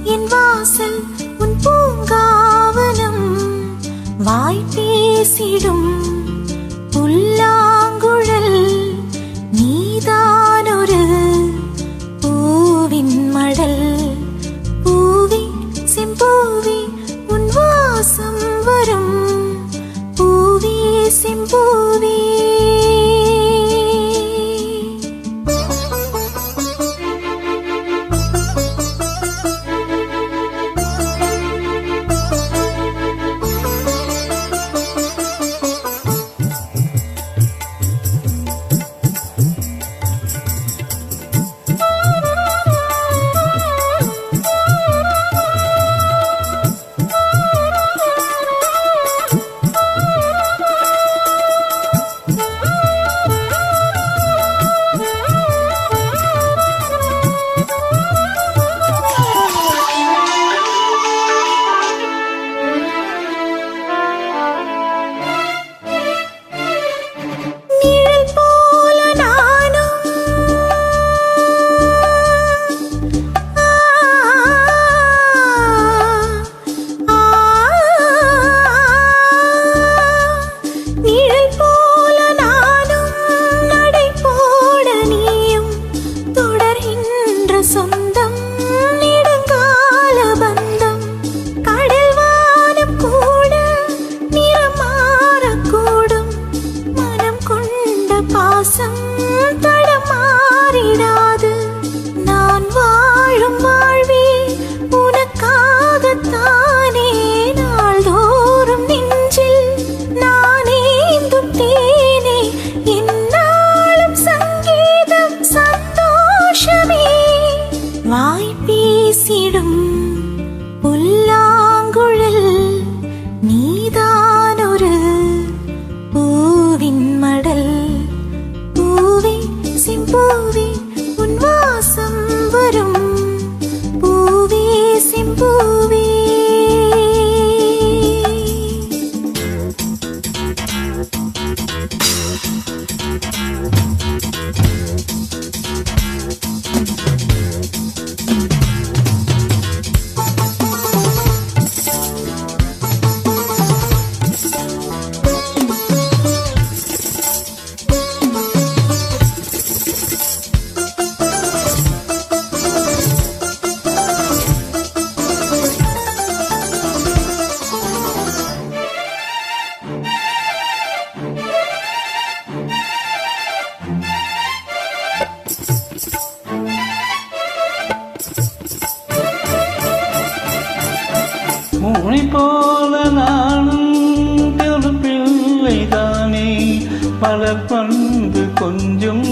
என் வாசல் உன் பூங்காவனம். வாய் பேசிடும் புல்லாங்குழல் நீதானொரு பூவின் மடல். பூவி செம்பூவி உன் வாசம் வரும். பூவி செம்பூவி தடமாறிடாது. நான் வாழும் வாழ்வே உனக்காகத்தானே. நாள்தோறும் நெஞ்சில் நானேந்தும் தேனே. என்னாலும் சங்கீதம் சந்தோஷமே. வாய் பேசிடும் புல்லாங்குழல் நீதானொரு பூவின் மடல். பூவே செம்பூவே உன் வாசம் வரும். பூவே செம்பூவே மூளை போல நானும் ஒரு பிள்ளைதானே. மலர் பந்து கொஞ்சம்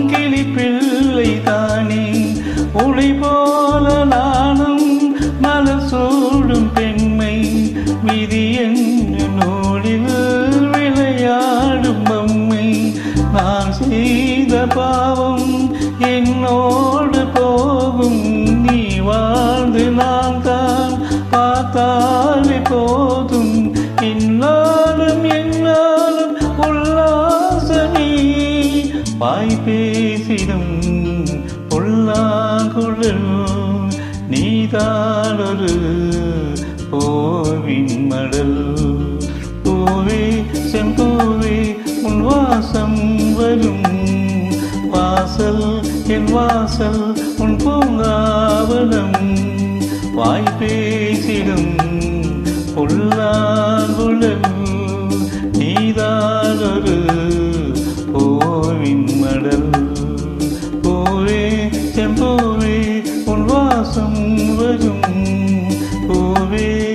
கிளி பிள்ளைதானே. ஒளி போல நானும் மலர் சூடும் பெண்மை. விதி என்ன நூலில் விளையாடும் பொம்மை. நான் செய்த பாவம் என்னோடு போகும். நீ வாழ்ந்து நான் தான் பார்த்தாலே போதும். என்னாலும் என்னாலும் உல்லாசமே. வாய் பேசிடும் புல்லாங்குழல் நீதானொரு பூவின் மடல். பூவே செம்பூவே உன் வாசம் வரும். வாசல் என் வாசல் உன் பூங்காவனம். வாய் பேசிடும் புல்லாங்குழல் நீதானொரு பூவின் மடல். பூவே செம்பூவே உன் வாசம் வரும். பூவே